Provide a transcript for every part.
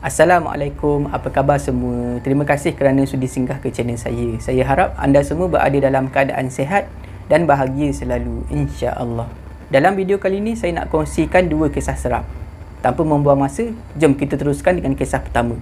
Assalamualaikum, apa khabar semua? Terima kasih kerana sudi singgah ke channel saya. Saya harap anda semua berada dalam keadaan sihat dan bahagia selalu, insya-Allah. Dalam video kali ini saya nak kongsikan dua kisah seram. Tanpa membuang masa, jom kita teruskan dengan kisah pertama.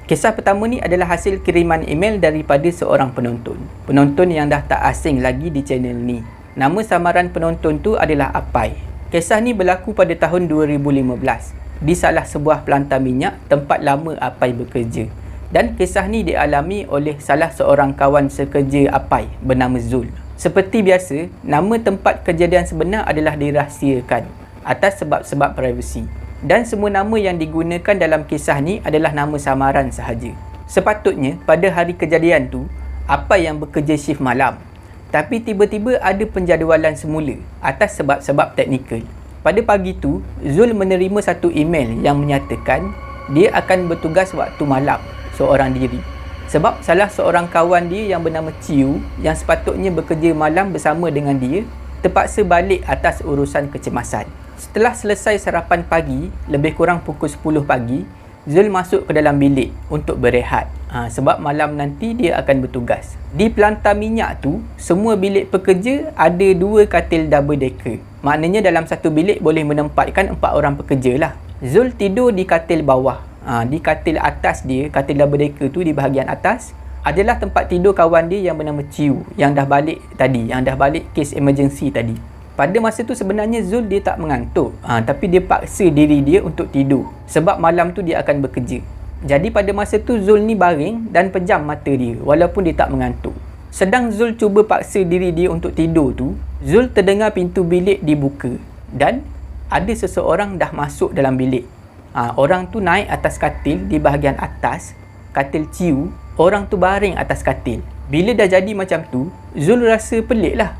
Kisah pertama ni adalah hasil kiriman email daripada seorang penonton. Penonton yang dah tak asing lagi di channel ni. Nama samaran penonton tu adalah Apai. Kisah ni berlaku pada tahun 2015 di salah sebuah pelantar minyak tempat lama Apai bekerja. Dan kisah ni dialami oleh salah seorang kawan sekerja Apai bernama Zul. Seperti biasa, nama tempat kejadian sebenar adalah dirahsiakan atas sebab-sebab privasi. Dan semua nama yang digunakan dalam kisah ni adalah nama samaran sahaja. Sepatutnya pada hari kejadian tu, Apai yang bekerja shift malam. Tapi tiba-tiba ada penjadualan semula atas sebab-sebab teknikal. Pada pagi tu, Zul menerima satu email yang menyatakan dia akan bertugas waktu malam seorang diri. Sebab salah seorang kawan dia yang bernama Ciu yang sepatutnya bekerja malam bersama dengan dia terpaksa balik atas urusan kecemasan. Setelah selesai sarapan pagi, lebih kurang pukul 10 pagi, Zul masuk ke dalam bilik untuk berehat. Sebab malam nanti dia akan bertugas. Di pelantar minyak tu, semua bilik pekerja ada 2 katil double decker. Maknanya dalam satu bilik boleh menempatkan 4 orang pekerja lah. Zul tidur di katil bawah. Di katil atas dia, katil double decker tu di bahagian atas, adalah tempat tidur kawan dia yang bernama Ciu yang dah balik tadi, yang dah balik kes emergency tadi. Pada masa tu sebenarnya Zul dia tak mengantuk, tapi dia paksa diri dia untuk tidur sebab malam tu dia akan bekerja. Jadi pada masa tu Zul ni baring dan pejam mata dia walaupun dia tak mengantuk. Sedang Zul cuba paksa diri dia untuk tidur tu, Zul terdengar pintu bilik dibuka dan ada seseorang dah masuk dalam bilik. Orang tu naik atas katil di bahagian atas, katil Ciu. Orang tu baring atas katil. Bila dah jadi macam tu, Zul rasa pelik lah.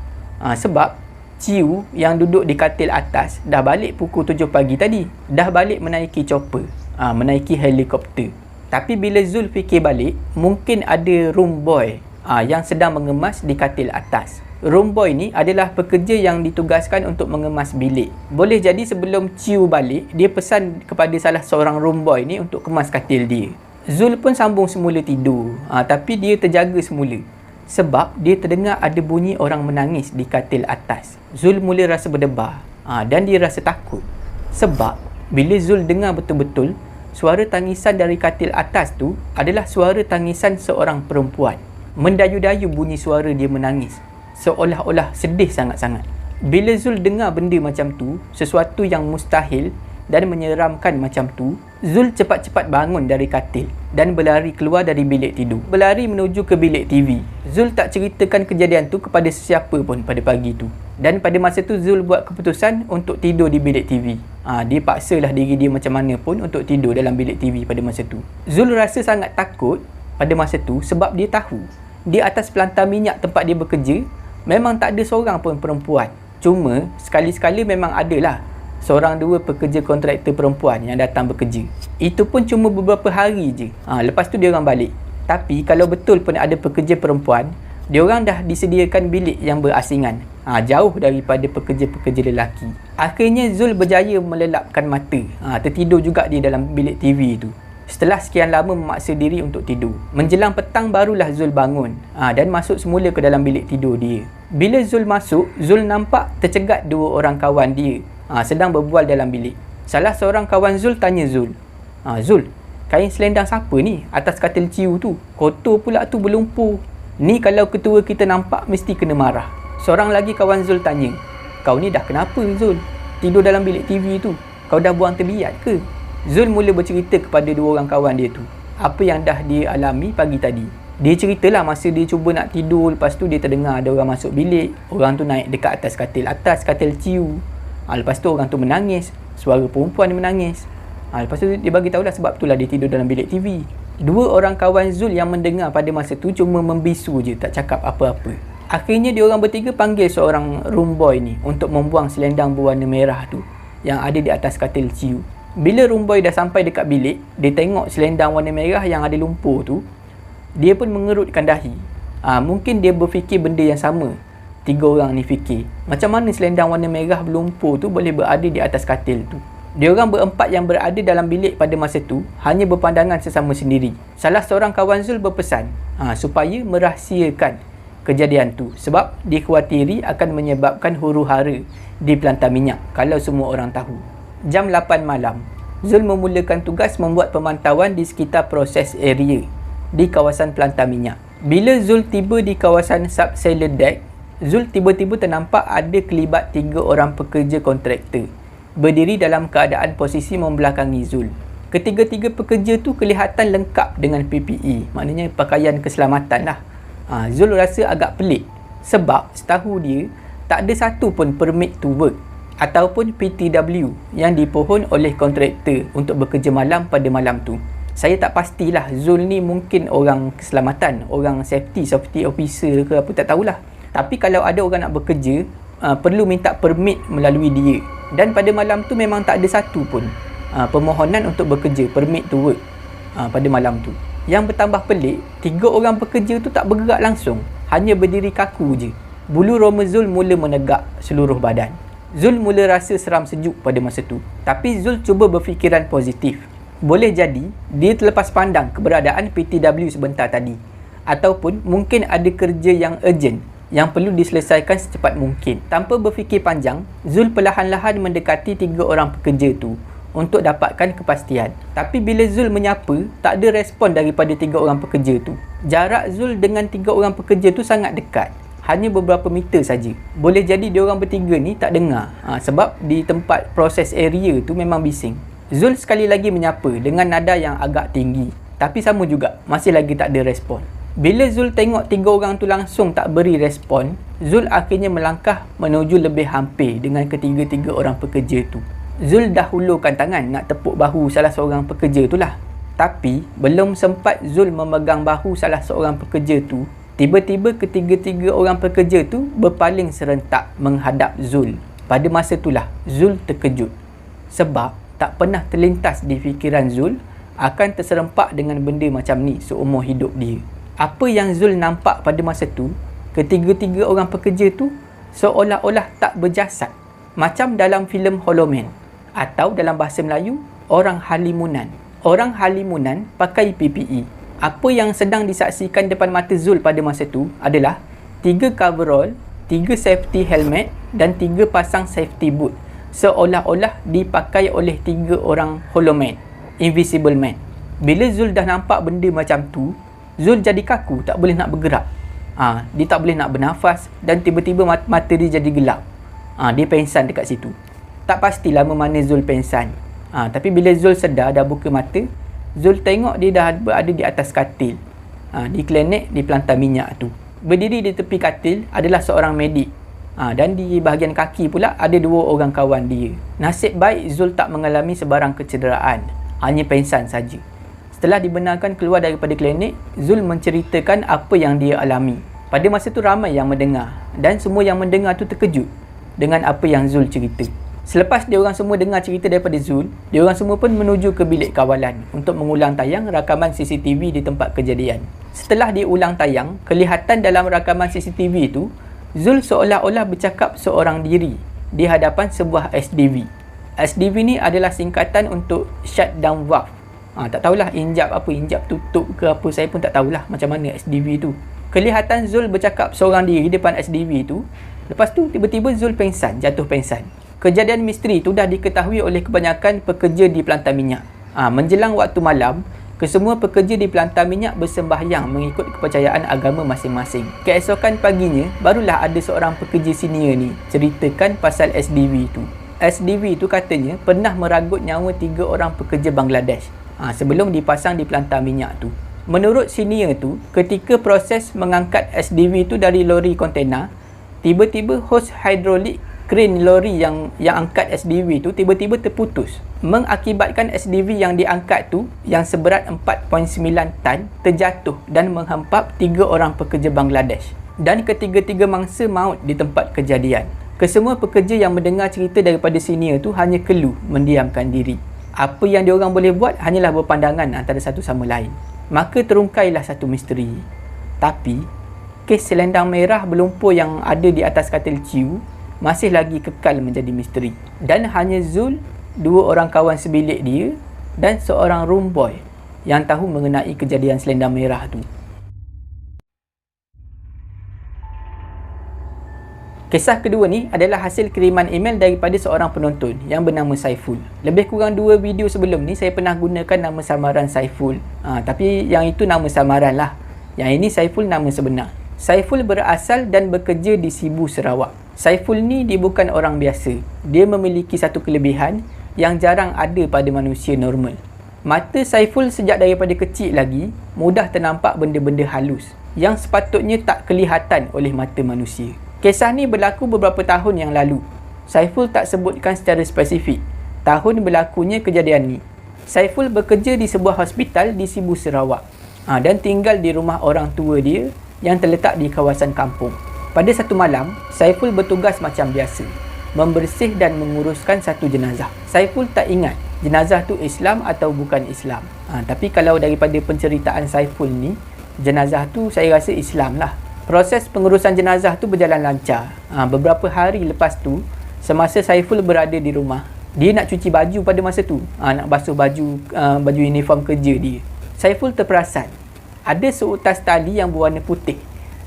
Sebab Ciu yang duduk di katil atas dah balik pukul 7 pagi tadi. Dah balik menaiki chopper, menaiki helikopter. Tapi bila Zul fikir balik, mungkin ada room boy yang sedang mengemas di katil atas. Room boy ni adalah pekerja yang ditugaskan untuk mengemas bilik. Boleh jadi sebelum Ciu balik, dia pesan kepada salah seorang room boy ni untuk kemas katil dia. Zul pun sambung semula tidur, tapi dia terjaga semula. Sebab dia terdengar ada bunyi orang menangis di katil atas. Zul mula rasa berdebar dan dia rasa takut. Sebab bila Zul dengar betul-betul, suara tangisan dari katil atas tu adalah suara tangisan seorang perempuan. Mendayu-dayu bunyi suara dia menangis, seolah-olah sedih sangat-sangat. Bila Zul dengar benda macam tu, sesuatu yang mustahil dan menyeramkan macam tu, Zul cepat-cepat bangun dari katil dan berlari keluar dari bilik tidur. Berlari menuju ke bilik TV. Zul tak ceritakan kejadian tu kepada sesiapa pun pada pagi tu. Dan pada masa tu Zul buat keputusan untuk tidur di bilik TV. Dia paksalah diri dia macam mana pun untuk tidur dalam bilik TV pada masa tu. Zul rasa sangat takut pada masa tu sebab dia tahu di atas pelantar minyak tempat dia bekerja memang tak ada seorang pun perempuan. Cuma sekali-sekala memang adalah seorang dua pekerja kontraktor perempuan yang datang bekerja. Itu pun cuma beberapa hari je. Lepas tu dia orang balik. Tapi kalau betul pun ada pekerja perempuan, dia orang dah disediakan bilik yang berasingan, jauh daripada pekerja-pekerja lelaki. Akhirnya Zul berjaya melelapkan mata, tertidur juga di dalam bilik TV tu. Setelah sekian lama memaksa diri untuk tidur, menjelang petang barulah Zul bangun dan masuk semula ke dalam bilik tidur dia. Bila Zul masuk, Zul nampak tercegat 2 orang kawan dia sedang berbual dalam bilik. Salah seorang kawan Zul tanya Zul, Zul, kain selendang siapa ni atas katil Ciu tu? Kotor pula tu, berlumpur. Ni kalau ketua kita nampak mesti kena marah. Seorang lagi kawan Zul tanya, kau ni dah kenapa Zul? Tidur dalam bilik TV tu, kau dah buang terbiat ke? Zul mula bercerita kepada 2 orang kawan dia tu apa yang dah dia alami pagi tadi. Dia ceritalah masa dia cuba nak tidur, lepas tu dia terdengar ada orang masuk bilik. Orang tu naik dekat atas katil Ciu. Lepas tu orang tu menangis, suara perempuan dia menangis. Lepas tu dia bagi tahulah sebab itulah dia tidur dalam bilik TV. 2 orang kawan Zul yang mendengar pada masa tu cuma membisu je, tak cakap apa-apa. Akhirnya dia orang bertiga panggil seorang room boy ni untuk membuang selendang berwarna merah tu yang ada di atas katil Ciu. Bila Rumboy dah sampai dekat bilik, dia tengok selendang warna merah yang ada lumpur tu, dia pun mengerutkan dahi. Mungkin dia berfikir benda yang sama. 3 orang ni fikir, macam mana selendang warna merah berlumpur tu boleh berada di atas katil tu. Diorang berempat yang berada dalam bilik pada masa tu hanya berpandangan sesama sendiri. Salah seorang kawan Zul berpesan supaya merahsiakan kejadian tu sebab dikhawatiri akan menyebabkan huru-hara di pelantar minyak kalau semua orang tahu. Jam 8 malam, Zul memulakan tugas membuat pemantauan di sekitar proses area di kawasan pelantar minyak. Bila Zul tiba di kawasan subcellar deck, Zul tiba-tiba ternampak ada kelibat 3 orang pekerja kontraktor berdiri dalam keadaan posisi membelakangi Zul. Ketiga-tiga pekerja tu kelihatan lengkap dengan PPE, maknanya pakaian keselamatan lah. Zul rasa agak pelik sebab setahu dia tak ada satu pun permit to work ataupun PTW yang dipohon oleh kontraktor untuk bekerja malam pada malam tu. Saya tak pastilah Zul ni mungkin orang keselamatan, orang safety officer ke apa, tak tahulah. Tapi kalau ada orang nak bekerja, perlu minta permit melalui dia. Dan pada malam tu memang tak ada satu pun permohonan untuk bekerja, permit to work pada malam tu. Yang bertambah pelik, 3 orang pekerja tu tak bergerak langsung, hanya berdiri kaku je. Bulu roma Zul mula menegak seluruh badan. Zul mula rasa seram sejuk pada masa tu. Tapi Zul cuba berfikiran positif. Boleh jadi dia terlepas pandang keberadaan PTW sebentar tadi. Ataupun mungkin ada kerja yang urgent yang perlu diselesaikan secepat mungkin. Tanpa berfikir panjang, Zul perlahan-lahan mendekati 3 orang pekerja tu untuk dapatkan kepastian. Tapi bila Zul menyapa, tak ada respon daripada 3 orang pekerja tu. Jarak Zul dengan 3 orang pekerja tu sangat dekat. Hanya beberapa meter saja. Boleh jadi diorang bertiga ni tak dengar sebab di tempat proses area tu memang bising. Zul sekali lagi menyapa dengan nada yang agak tinggi, tapi sama juga, masih lagi tak ada respon. Bila Zul tengok 3 orang tu langsung tak beri respon, Zul akhirnya melangkah menuju lebih hampir dengan ketiga-tiga orang pekerja tu. Zul dah hulurkan tangan nak tepuk bahu salah seorang pekerja tu lah. Tapi belum sempat Zul memegang bahu salah seorang pekerja tu, tiba-tiba ketiga-tiga orang pekerja tu berpaling serentak menghadap Zul. Pada masa itulah Zul terkejut sebab tak pernah terlintas di fikiran Zul akan terserempak dengan benda macam ni seumur hidup dia. Apa yang Zul nampak pada masa tu, ketiga-tiga orang pekerja tu seolah-olah tak berjasad, macam dalam filem Hollow Man atau dalam bahasa Melayu, orang halimunan. Orang halimunan pakai PPE. Apa yang sedang disaksikan depan mata Zul pada masa tu adalah 3 coverall, 3 safety helmet dan 3 pasang safety boot, seolah-olah dipakai oleh 3 orang Hollow Man, Invisible Man. Bila Zul dah nampak benda macam tu, Zul jadi kaku, tak boleh nak bergerak. Dia tak boleh nak bernafas dan tiba-tiba mata dia jadi gelap. Dia pengsan dekat situ. Tak pasti lama mana Zul pengsan. Tapi bila Zul sedar dah buka mata, Zul tengok dia dah berada di atas katil di klinik di pelantar minyak tu. Berdiri di tepi katil adalah seorang medik. Dan di bahagian kaki pula ada 2 orang kawan dia. Nasib baik Zul tak mengalami sebarang kecederaan, hanya pengsan saja. Setelah dibenarkan keluar daripada klinik, Zul menceritakan apa yang dia alami. Pada masa tu ramai yang mendengar dan semua yang mendengar tu terkejut dengan apa yang Zul cerita. Selepas diorang semua dengar cerita daripada Zul, diorang semua pun menuju ke bilik kawalan untuk mengulang tayang rakaman CCTV di tempat kejadian. Setelah diulang tayang, kelihatan dalam rakaman CCTV itu, Zul seolah-olah bercakap seorang diri di hadapan sebuah SDV. SDV ni adalah singkatan untuk shutdown valve. Tak tahulah injap apa, injap tutup ke apa, saya pun tak tahulah macam mana SDV tu. Kelihatan Zul bercakap seorang diri depan SDV tu. Lepas tu tiba-tiba Zul pengsan, jatuh pengsan. Kejadian misteri tu dah diketahui oleh kebanyakan pekerja di pelantar minyak. Menjelang waktu malam, kesemua pekerja di pelantar minyak bersembahyang mengikut kepercayaan agama masing-masing. Keesokan paginya, barulah ada seorang pekerja senior ni ceritakan pasal SDV tu. SDV tu katanya pernah meragut nyawa 3 orang pekerja Bangladesh sebelum dipasang di pelantar minyak tu. Menurut senior tu, ketika proses mengangkat SDV tu dari lori kontena, tiba-tiba hos hidrolik kren lori yang angkat SDV tu tiba-tiba terputus, mengakibatkan SDV yang diangkat tu yang seberat 4.9 tan terjatuh dan menghempap 3 orang pekerja Bangladesh, dan ketiga-tiga mangsa maut di tempat kejadian. Kesemua pekerja yang mendengar cerita daripada senior tu hanya keluh mendiamkan diri. Apa yang diorang boleh buat hanyalah berpandangan antara satu sama lain. Maka terungkailah satu misteri. Tapi, kes selendang merah berlumpur yang ada di atas katil Ciu masih lagi kekal menjadi misteri. Dan hanya Zul, dua orang kawan sebilik dia dan seorang room boy yang tahu mengenai kejadian selendang merah tu. Kisah kedua ni adalah hasil kiriman email daripada seorang penonton yang bernama Saiful. Lebih kurang 2 video sebelum ni saya pernah gunakan nama samaran Saiful. Tapi yang itu nama samaran lah. Yang ini Saiful nama sebenar. Saiful berasal dan bekerja di Sibu, Sarawak. Saiful ni dia bukan orang biasa. Dia memiliki satu kelebihan yang jarang ada pada manusia normal. Mata Saiful sejak daripada kecil lagi mudah ternampak benda-benda halus yang sepatutnya tak kelihatan oleh mata manusia. Kisah ni berlaku beberapa tahun yang lalu. Saiful tak sebutkan secara spesifik tahun berlakunya kejadian ni. Saiful bekerja di sebuah hospital di Sibu, Sarawak dan tinggal di rumah orang tua dia yang terletak di kawasan kampung. Pada satu malam, Saiful bertugas macam biasa, membersih dan menguruskan satu jenazah. Saiful tak ingat jenazah tu Islam atau bukan Islam. Tapi kalau daripada penceritaan Saiful ni, jenazah tu saya rasa Islam lah. Proses pengurusan jenazah tu berjalan lancar. Beberapa hari lepas tu, semasa Saiful berada di rumah, dia nak cuci baju pada masa tu. Nak basuh baju uniform kerja dia. Saiful terperasan ada seutas tali yang berwarna putih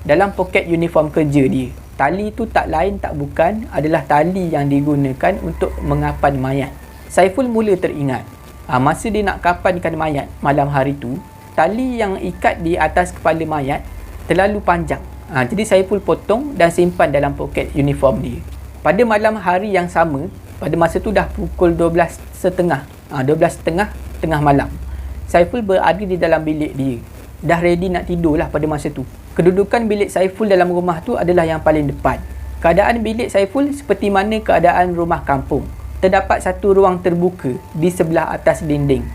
dalam poket uniform kerja dia. Tali tu tak lain tak bukan adalah tali yang digunakan untuk mengapan mayat. Saiful mula teringat, masa dia nak kapankan mayat malam hari tu, tali yang ikat di atas kepala mayat terlalu panjang. Jadi Saiful potong dan simpan dalam poket uniform dia. Pada malam hari yang sama, pada masa tu dah pukul 12.30, tengah malam, Saiful berada di dalam bilik dia. Dah ready nak tidur lah pada masa tu. Kedudukan bilik Saiful dalam rumah tu adalah yang paling depan. Keadaan bilik Saiful seperti mana keadaan rumah kampung. Terdapat satu ruang terbuka di sebelah atas dinding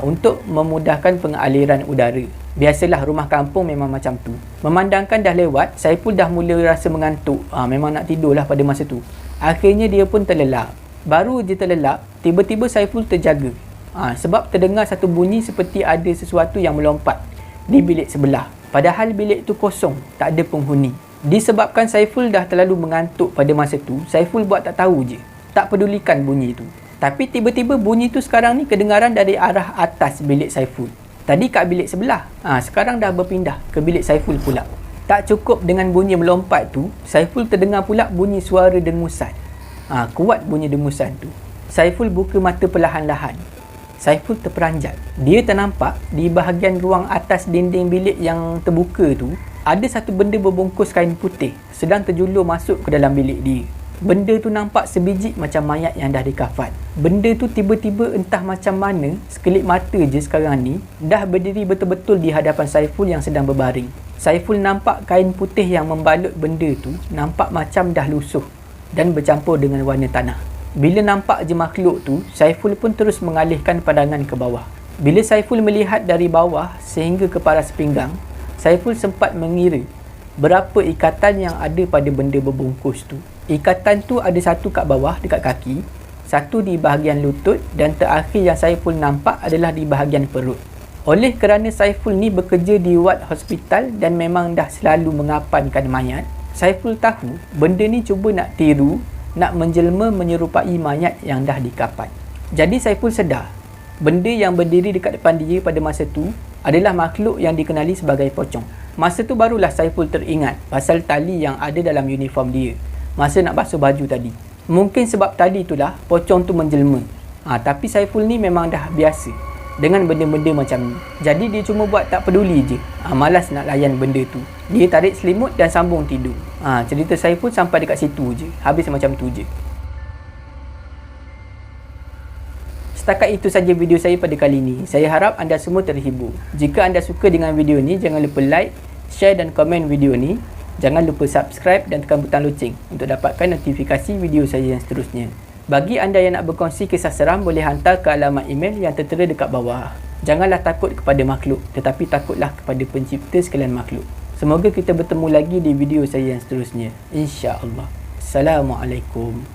untuk memudahkan pengaliran udara. Biasalah rumah kampung memang macam tu. Memandangkan dah lewat, Saiful dah mula rasa mengantuk. Memang nak tidur lah pada masa tu. Akhirnya dia pun terlelap. Baru je terlelap, tiba-tiba Saiful terjaga. Sebab terdengar satu bunyi seperti ada sesuatu yang melompat di bilik sebelah. Padahal bilik tu kosong, tak ada penghuni. Disebabkan Saiful dah terlalu mengantuk pada masa tu, Saiful buat tak tahu je. Tak pedulikan bunyi tu. Tapi tiba-tiba bunyi tu sekarang ni kedengaran dari arah atas bilik Saiful. Tadi kat bilik sebelah, sekarang dah berpindah ke bilik Saiful pula. Tak cukup dengan bunyi melompat tu, Saiful terdengar pula bunyi suara dengusan. Kuat bunyi dengusan tu. Saiful buka mata perlahan-lahan. Saiful terperanjat. Dia ternampak di bahagian ruang atas dinding bilik yang terbuka tu, ada satu benda berbungkus kain putih sedang terjulur masuk ke dalam bilik dia. Benda tu nampak sebiji macam mayat yang dah dikafan. Benda tu tiba-tiba entah macam mana, sekelip mata je sekarang ni, dah berdiri betul-betul di hadapan Saiful yang sedang berbaring. Saiful nampak kain putih yang membalut benda tu, nampak macam dah lusuh dan bercampur dengan warna tanah. Bila nampak je makhluk tu, Saiful pun terus mengalihkan pandangan ke bawah. Bila Saiful melihat dari bawah sehingga ke paras pinggang, Saiful sempat mengira berapa ikatan yang ada pada benda berbungkus tu. Ikatan tu ada satu kat bawah dekat kaki, satu di bahagian lutut dan terakhir yang Saiful nampak adalah di bahagian perut. Oleh kerana Saiful ni bekerja di ward hospital dan memang dah selalu mengapankan mayat, Saiful tahu benda ni cuba nak tiru, nak menjelma menyerupai mayat yang dah dikapan. Jadi Saiful sedar, benda yang berdiri dekat depan dia pada masa tu adalah makhluk yang dikenali sebagai pocong. Masa tu barulah Saiful teringat pasal tali yang ada dalam uniform dia masa nak basuh baju tadi. Mungkin sebab tali itulah pocong tu menjelma. Tapi Saiful ni memang dah biasa dengan benda-benda macam ni. Jadi dia cuma buat tak peduli je. Malas nak layan benda tu. Dia tarik selimut dan sambung tidur. Cerita Saiful sampai dekat situ je. Habis macam tu je. Setakat itu saja video saya pada kali ini. Saya harap anda semua terhibur. Jika anda suka dengan video ni, jangan lupa like, share dan komen video ni. Jangan lupa subscribe dan tekan butang loceng untuk dapatkan notifikasi video saya yang seterusnya. Bagi anda yang nak berkongsi kisah seram, boleh hantar ke alamat email yang tertera dekat bawah. Janganlah takut kepada makhluk, tetapi takutlah kepada pencipta sekalian makhluk. Semoga kita bertemu lagi di video saya yang seterusnya. InsyaAllah. Assalamualaikum.